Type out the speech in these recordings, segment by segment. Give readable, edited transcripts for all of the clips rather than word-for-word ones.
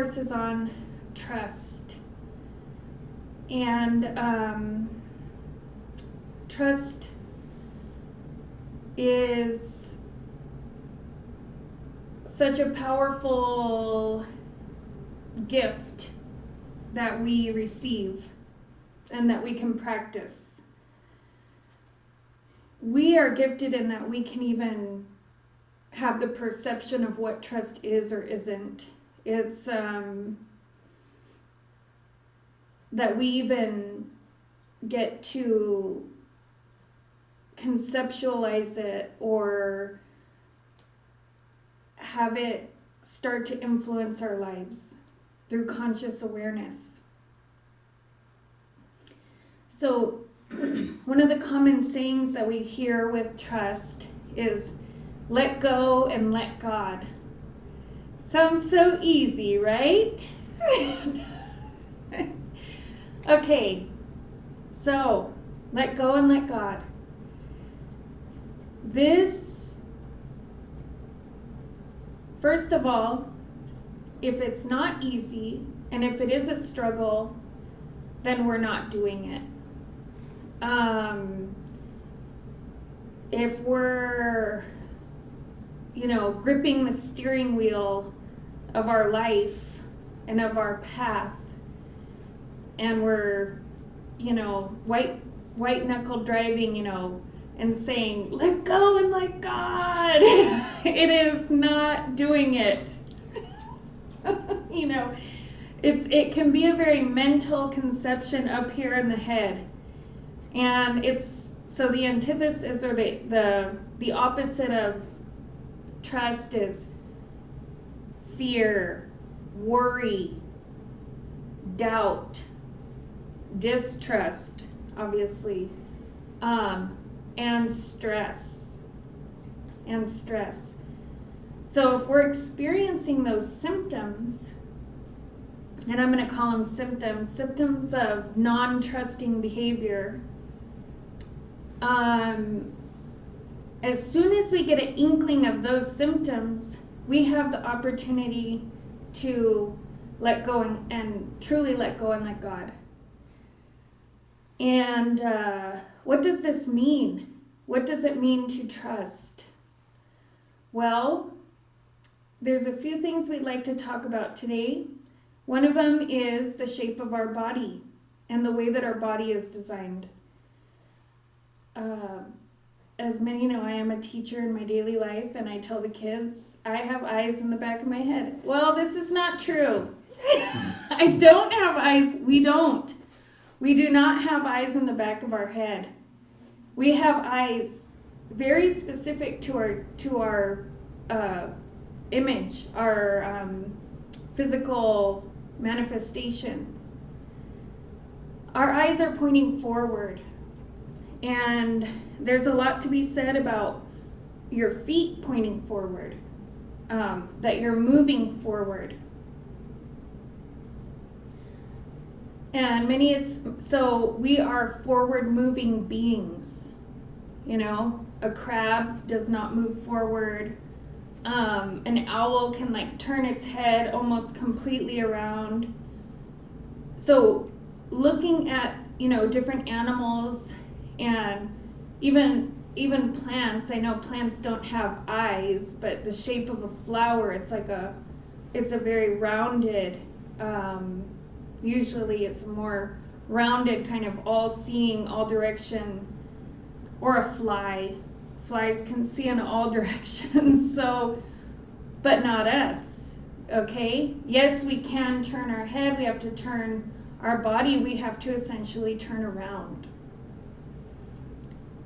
Is on trust. And trust is such a powerful gift that we receive and that we can practice. We are gifted in that we can even have the perception of what trust is or isn't. It's that we even get to conceptualize it or have it start to influence our lives through conscious awareness. So one of the common sayings that we hear with trust is let go and let God. Sounds so easy, right? Okay, so let go and let God. This, first of all, if it's not easy and if it is a struggle, then we're not doing it. If we're, gripping the steering wheel of our life and of our path, and we're, white knuckle driving, and saying, let go and let God, it is not doing it. It can be a very mental conception up here in the head. And so the antithesis or the opposite of trust is fear, worry, doubt, distrust, obviously, and stress. So if we're experiencing those symptoms, and I'm going to call them symptoms of non-trusting behavior, as soon as we get an inkling of those symptoms, we have the opportunity to let go and truly let go and let God. And what does this mean? What does it mean to trust? Well, there's a few things we'd like to talk about today. One of them is the shape of our body and the way that our body is designed. As many know, I am a teacher in my daily life, and I tell the kids, I have eyes in the back of my head. Well, this is not true. I don't have eyes. We don't. We do not have eyes in the back of our head. We have eyes very specific to our image, our physical manifestation. Our eyes are pointing forward, and there's a lot to be said about your feet pointing forward, that you're moving forward. And so we are forward moving beings. A crab does not move forward. An owl can turn its head almost completely around. So looking at, different animals and even plants, I know plants don't have eyes, but the shape of a flower, it's a very rounded, usually it's a more rounded kind of all-seeing, all-direction, or a fly. Flies can see in all directions, but not us, okay? Yes, we can turn our head, we have to turn our body, we have to essentially turn around.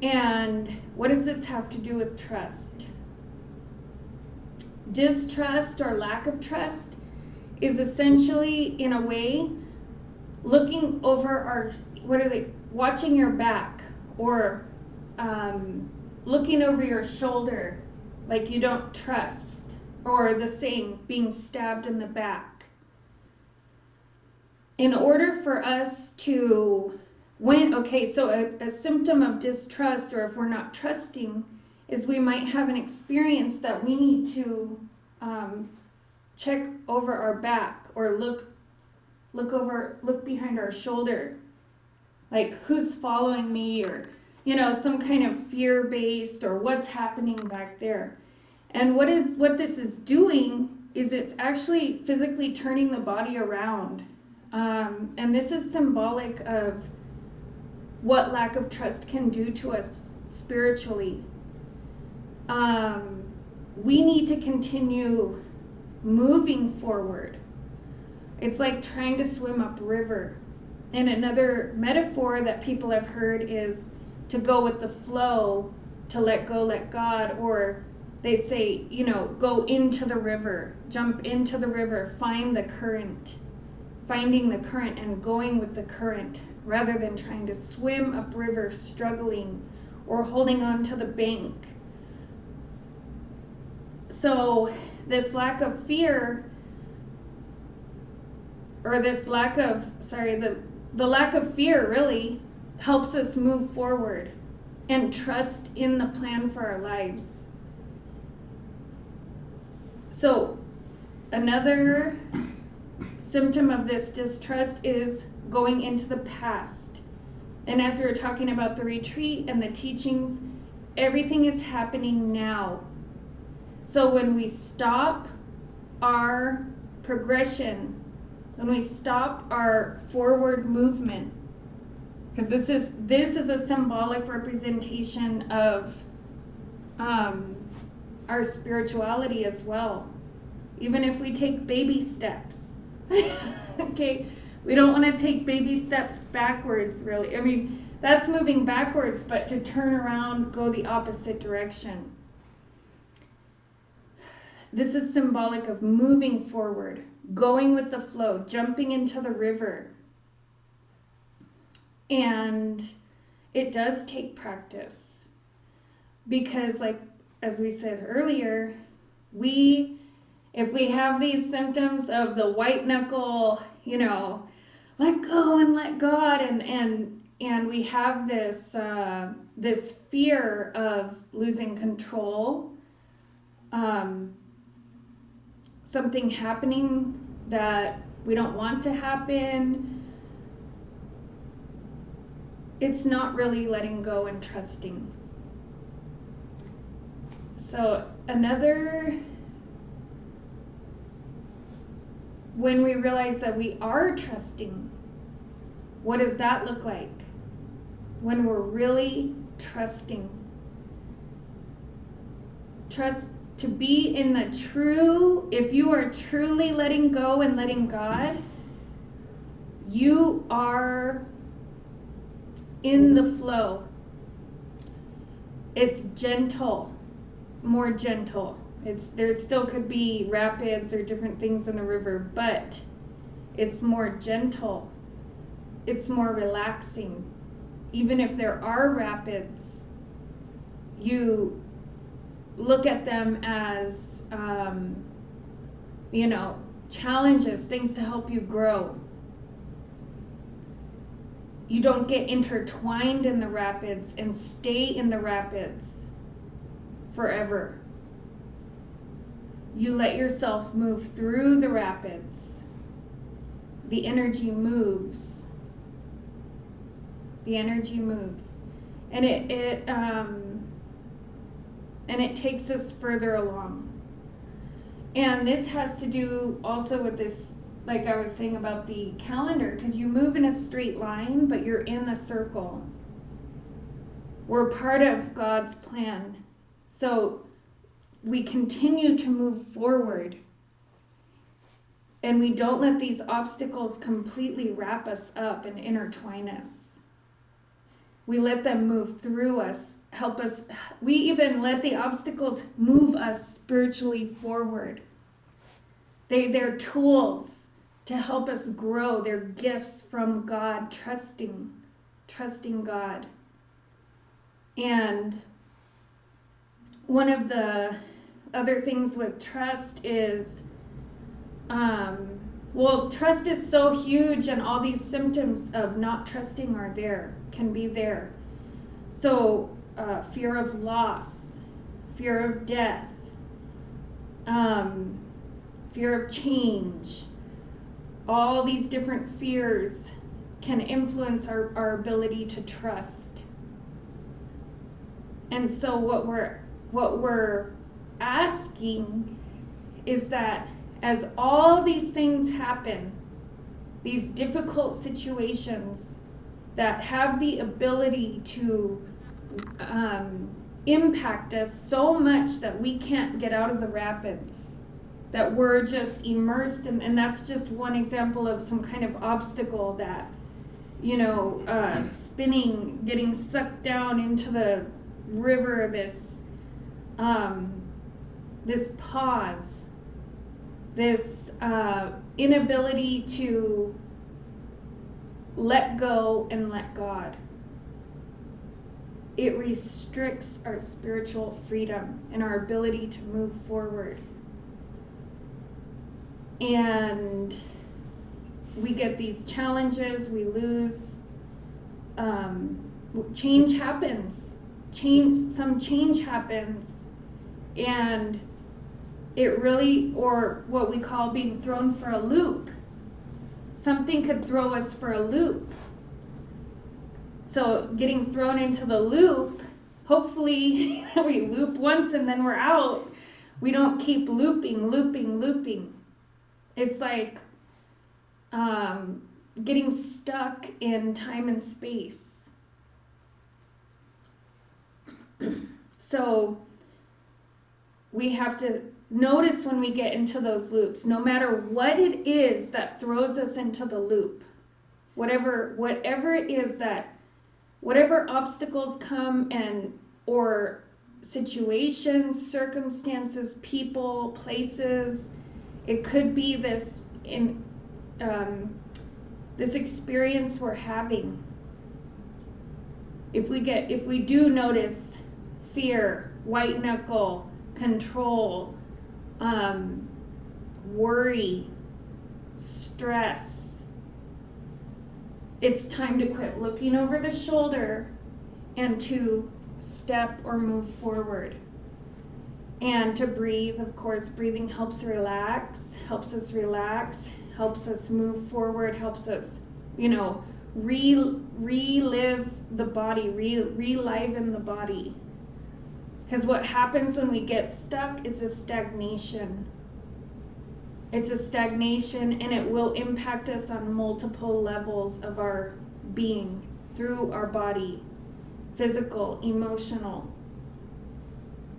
And what does this have to do with trust? Distrust or lack of trust is essentially, in a way, looking over watching your back, or looking over your shoulder like you don't trust, or the saying, being stabbed in the back. In order for us to so a symptom of distrust, or if we're not trusting, is we might have an experience that we need to check over our back, or look behind our shoulder, like who's following me, or some kind of fear-based, or what's happening back there. And what this is doing is it's actually physically turning the body around. And this is symbolic of what lack of trust can do to us spiritually. We need to continue moving forward. It's like trying to swim upriver. And another metaphor that people have heard is to go with the flow, to let go, let God, or they say, go into the river, jump into the river, find the current, finding the current and going with the current, rather than trying to swim upriver, struggling, or holding on to the bank. So this lack of fear, or this lack of, the lack of fear really helps us move forward and trust in the plan for our lives. So another symptom of this distrust is going into the past. And as we were talking about the retreat and the teachings, everything is happening now. So when we stop our progression, when we stop our forward movement, because this is a symbolic representation of our spirituality as well. Even if we take baby steps, okay, we don't want to take baby steps backwards, really. I mean, that's moving backwards, but to turn around, go the opposite direction. This is symbolic of moving forward, going with the flow, jumping into the river. And it does take practice, because as we said earlier, if we have these symptoms of the white knuckle, let go and let God, and we have this fear of losing control, something happening that we don't want to happen, it's not really letting go and trusting. So when we realize that we are trusting, what does that look like? When we're really trusting. Trust to be in the true, if you are truly letting go and letting God, you are in the flow. It's gentle, more gentle. There still could be rapids or different things in the river, but it's more gentle. It's more relaxing. Even if there are rapids, you look at them as, challenges, things to help you grow. You don't get intertwined in the rapids and stay in the rapids forever. You let yourself move through the rapids. The energy moves. The energy moves. And it takes us further along. And this has to do also with this, like I was saying about the calendar, because you move in a straight line, but you're in the circle. We're part of God's plan. So we continue to move forward. And we don't let these obstacles completely wrap us up and intertwine us. We let them move through us, help us. We even let the obstacles move us spiritually forward. They're tools to help us grow. They're gifts from God, trusting God. And one of the other things with trust is, trust is so huge, and all these symptoms of not trusting can be there. So fear of loss, fear of death, fear of change, all these different fears can influence our ability to trust. And so what we're asking is that as all these things happen, these difficult situations that have the ability to impact us so much that we can't get out of the rapids, that we're just immersed in, and that's just one example of some kind of obstacle that, you know, spinning, getting sucked down into the river, this pause, this inability to let go and let God. It restricts our spiritual freedom and our ability to move forward. And we get these challenges, we lose, change happens. Some change happens, and it really, or what we call being thrown for a loop. Something could throw us for a loop. So getting thrown into the loop, hopefully we loop once and then we're out. We don't keep looping. It's like getting stuck in time and space. So we have to notice when we get into those loops, no matter what it is that throws us into the loop, whatever it is, that whatever obstacles come, and or situations, circumstances, people, places, it could be this experience we're having. If we do notice fear, white knuckle, control, worry, stress, it's time to quit looking over the shoulder and to step or move forward. And to breathe, of course. Breathing helps us relax, helps us move forward, helps us, relive the body, reliven the body. Because what happens when we get stuck, it's a stagnation. It's a stagnation, and it will impact us on multiple levels of our being through our body: physical, emotional,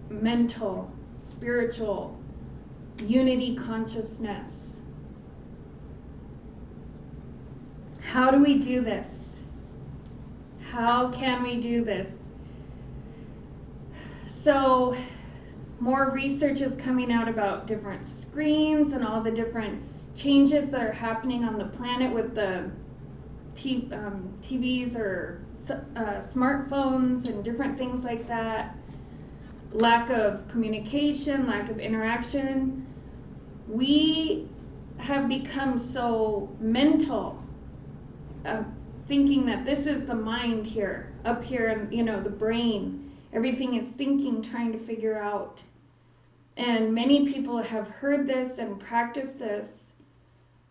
mental, spiritual, unity consciousness. How do we do this? How can we do this? So more research is coming out about different screens and all the different changes that are happening on the planet with the TVs or smartphones and different things like that. Lack of communication, lack of interaction. We have become so mental, thinking that this is the mind here, up here, and the brain. Everything is thinking, trying to figure out. And many people have heard this and practiced this,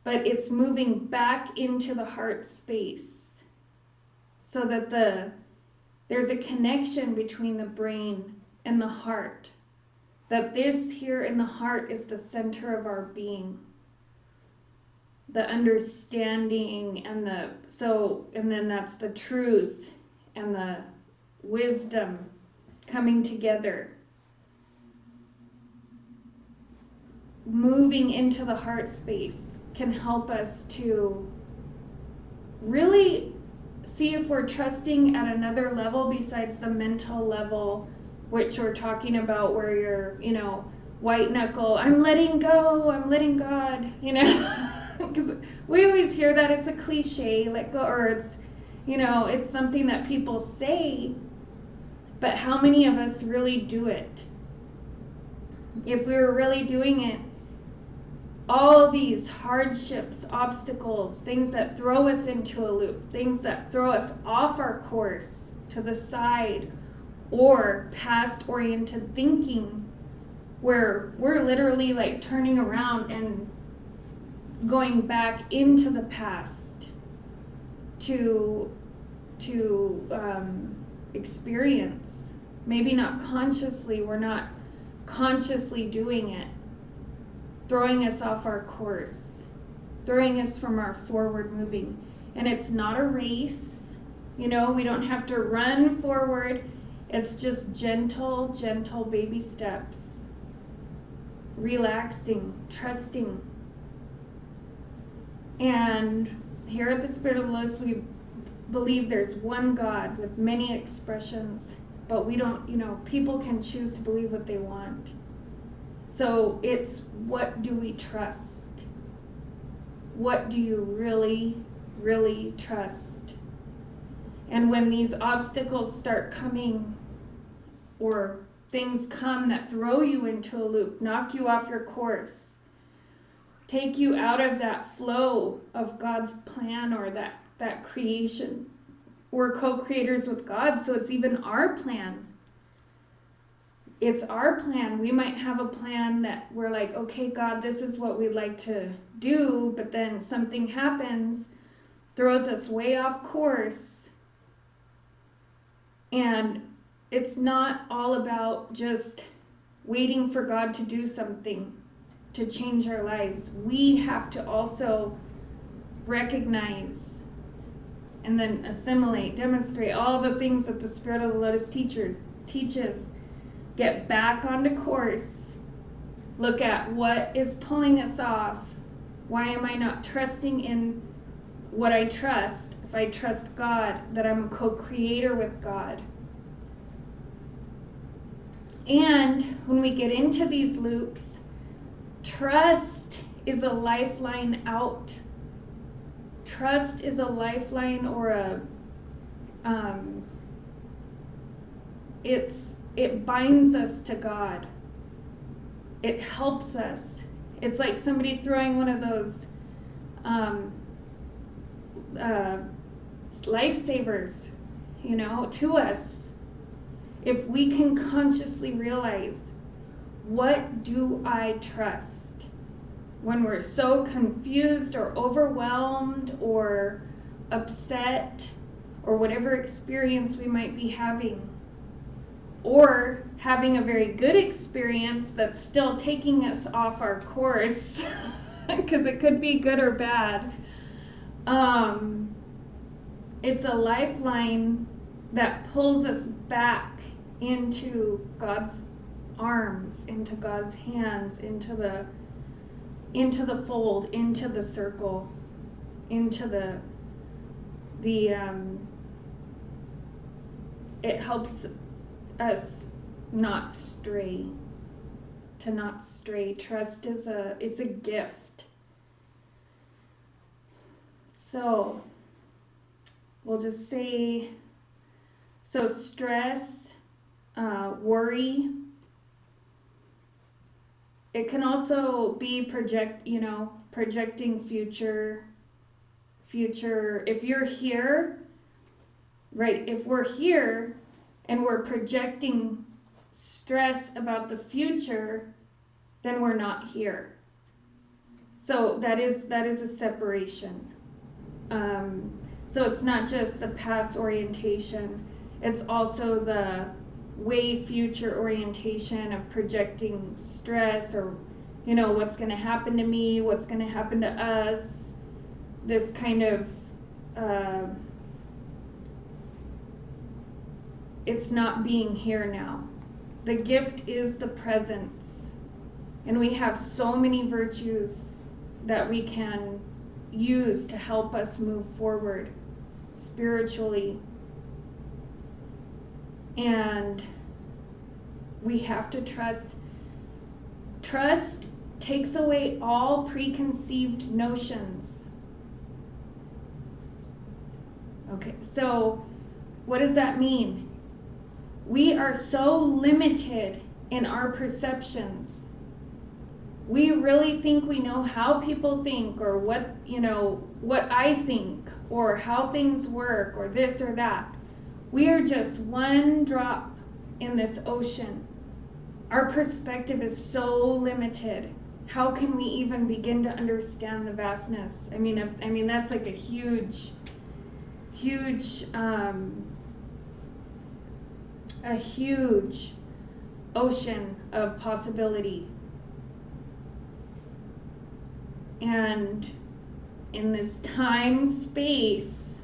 but it's moving back into the heart space, so that there's a connection between the brain and the heart, that this here in the heart is the center of our being, the understanding, and then that's the truth and the wisdom coming together. Moving into the heart space can help us to really see if we're trusting at another level besides the mental level, which we're talking about, where you're, white knuckle, I'm letting go, I'm letting God, because we always hear that. It's a cliche, let go, or it's something that people say, but how many of us really do it? If we were really doing it, all these hardships, obstacles, things that throw us into a loop, things that throw us off our course to the side, or going back into the past to experience. Maybe not consciously, we're not consciously doing it, throwing us off our course, throwing us from our forward moving. And it's not a race, we don't have to run forward. It's just gentle baby steps, relaxing, trusting. And here at the Spirit of the Lotus, we believe there's one God with many expressions, but we don't, people can choose to believe what they want. So it's, what do we trust? What do you really, really trust? And when these obstacles start coming, or things come that throw you into a loop, knock you off your course, take you out of that flow of God's plan or that creation. We're co-creators with God, so it's even our plan. It's our plan. We might have a plan that we're like, okay, God, this is what we'd like to do, but then something happens, throws us way off course. And it's not all about just waiting for God to do something to change our lives. We have to also recognize and then assimilate, demonstrate all the things that the Spirit of the Lotus teaches. Get back onto course. Look at what is pulling us off. Why am I not trusting in what I trust? If I trust God, that I'm a co-creator with God. And when we get into these loops, trust is a lifeline out. Trust is a lifeline, or it binds us to God. It helps us. It's like somebody throwing one of those lifesavers, to us. If we can consciously realize, what do I trust? When we're so confused or overwhelmed or upset or whatever experience we might be having, or having a very good experience that's still taking us off our course, because it could be good or bad. It's a lifeline that pulls us back into God's arms, into God's hands, into the fold, into the circle, into the it helps us not stray, to not stray. Trust is it's a gift. So we'll just say, so stress, worry, it can also be projecting future. If you're here, right, if we're here and we're projecting stress about the future, then we're not here. So that is a separation. So it's not just the past orientation, it's also the way future orientation of projecting stress, or what's going to happen to me, what's going to happen to us, this kind of it's not being here now. The gift is the presence, and we have so many virtues that we can use to help us move forward spiritually. And we have to trust. Trust takes away all preconceived notions. Okay, so what does that mean? We are so limited in our perceptions. We really think we know how people think, or what I think, or how things work, or this or that. We are just one drop in this ocean. Our perspective is so limited. how can we even begin to understand the vastness? I mean that's like a huge a huge ocean of possibility. And in this time space,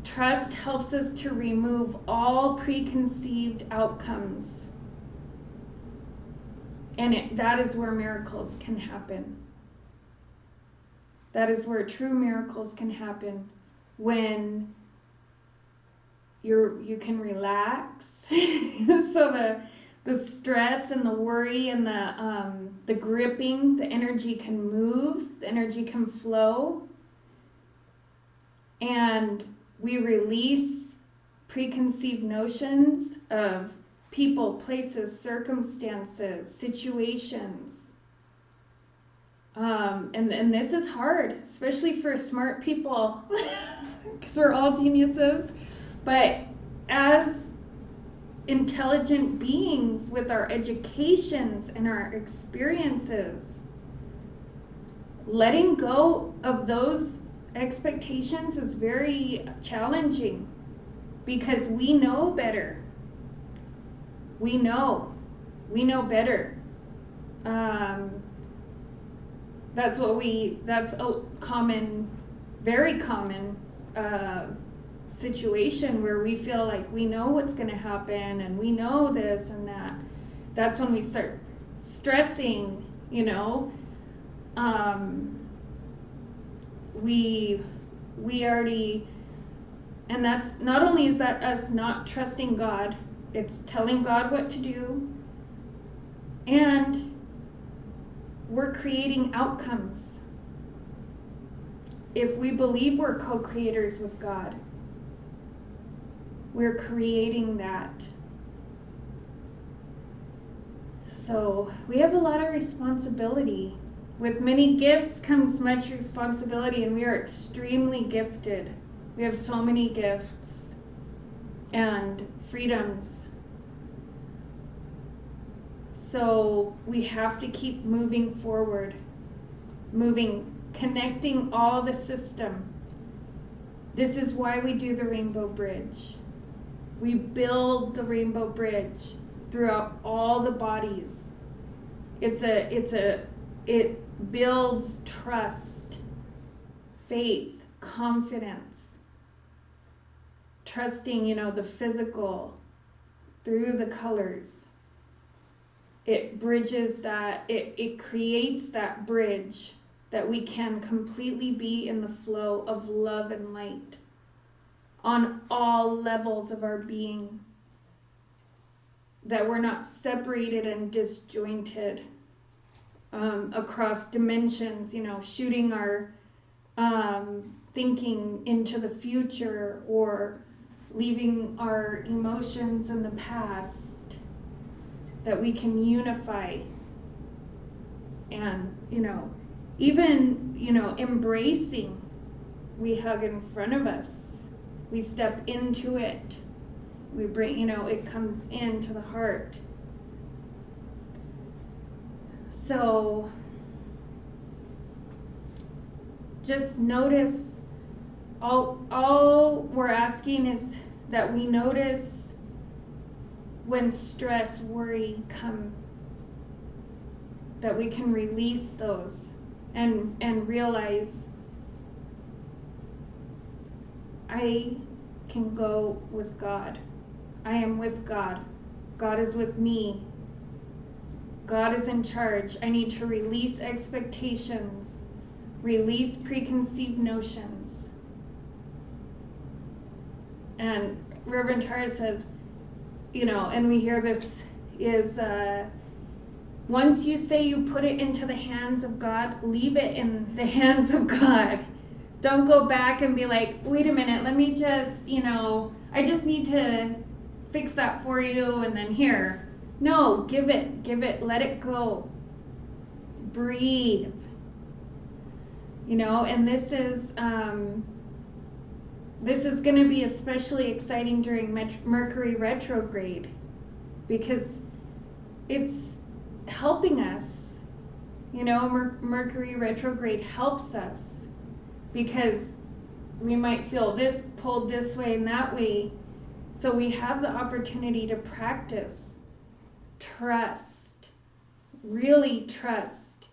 trust helps us to remove all preconceived outcomes. And that is where miracles can happen. That is where true miracles can happen, when you can relax. So the stress and the worry and the gripping, the energy can move, the energy can flow, and we release preconceived notions of people, places, circumstances, situations. And this is hard, especially for smart people, because we're all geniuses. But as intelligent beings with our educations and our experiences, letting go of those expectations is very challenging, because we know better. We know better. That's a common, very common situation where we feel like we know what's going to happen and we know this and that. That's when we start stressing, you know. We already, and that's not only is that us not trusting God, it's telling God what to do, and we're creating outcomes. If we believe we're co-creators with God, we're creating that. So we have a lot of responsibility. With many gifts comes much responsibility, and we are extremely gifted. We have so many gifts and freedoms. So we have to keep moving forward, connecting all the system. This is why we do the Rainbow Bridge. We build the Rainbow Bridge throughout all the bodies. It builds trust, faith, confidence, trusting, you know, the physical through the colors. It bridges that, it creates that bridge that we can completely be in the flow of love and light on all levels of our being. That we're not separated and disjointed across dimensions, you know, shooting our thinking into the future or leaving our emotions in the past. That we can unify and, you know, even, you know, embracing. We hug in front of us. We step into it. We bring, you know, it comes into the heart. So just notice, all we're asking is that we notice when stress, worry come, that we can release those and realize I can go with God. I am with God. God is with me. God is in charge. I need to release expectations, release preconceived notions. And Reverend Tara says, you know, and we hear this is, once you say you put it into the hands of God, leave it in the hands of God. Don't go back and be like, wait a minute, let me just, you know, I just need to fix that for you and then here. No, give it, let it go. Breathe. You know, and this is going to be especially exciting during Mercury retrograde, because it's helping us You know, Mercury retrograde helps us because we might feel this pulled this way and that way. So we have the opportunity to practice trust, really trust.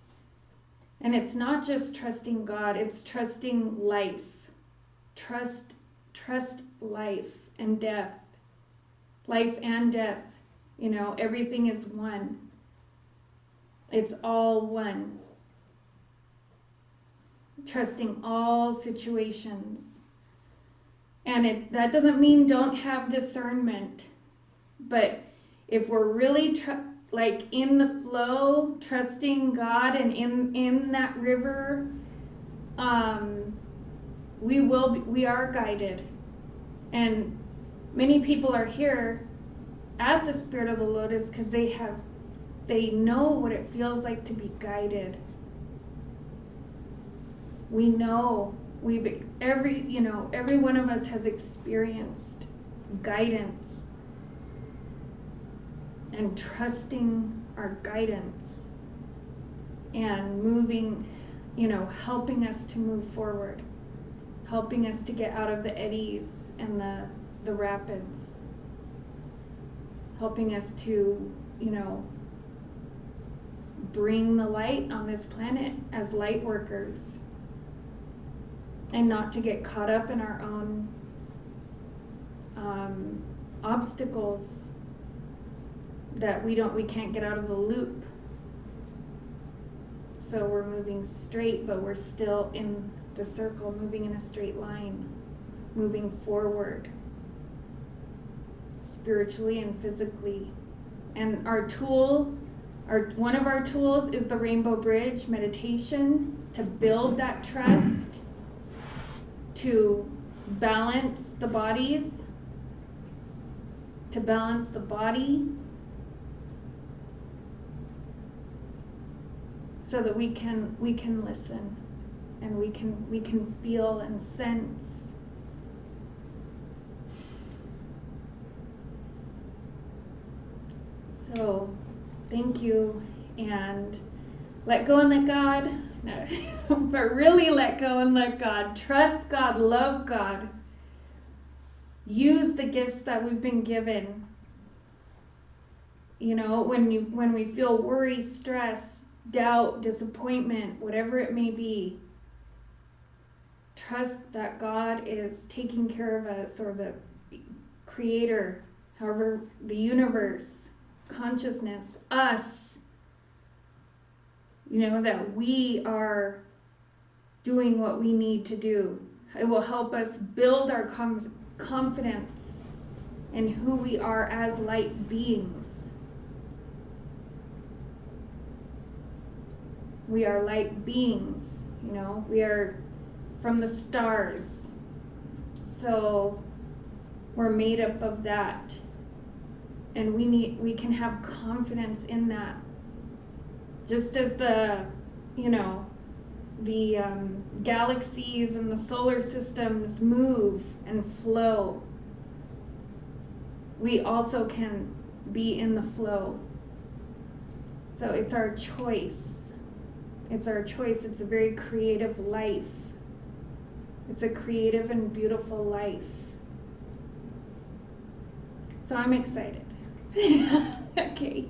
And it's not just trusting God, it's trusting life. Trust life and death. Life and death. You know, everything is one. It's all one. Trusting all situations. And that doesn't mean don't have discernment. But if we're really like in the flow, trusting God and in that river, we are guided. And many people are here at the Spirit of the Lotus because they know what it feels like to be guided. We know every one of us has experienced guidance and trusting our guidance and moving, helping us to move forward, helping us to get out of the eddies and the rapids, helping us to, bring the light on this planet as light workers, and not to get caught up in our own obstacles that we can't get out of the loop. So we're moving straight, but we're still in the circle, moving in a straight line, moving forward, spiritually and physically. And one of our tools is the Rainbow Bridge meditation to build that trust, to balance the bodies, to balance the body, so that we can listen and we can feel and sense. So thank you, and let go and let God. No, but really let go and let God. Trust God, love God. Use the gifts that we've been given. When we feel worry, stress, doubt, disappointment, whatever it may be, trust that God is taking care of us, or the Creator, however, the universe, consciousness, us, that we are doing what we need to do. It will help us build our confidence in who we are as light beings. We are light beings, we are from the stars. So we're made up of that. And we can have confidence in that. Just as the galaxies and the solar systems move and flow, we also can be in the flow. So it's our choice. It's our choice. It's a very creative life. It's a creative and beautiful life. So I'm excited. Okay.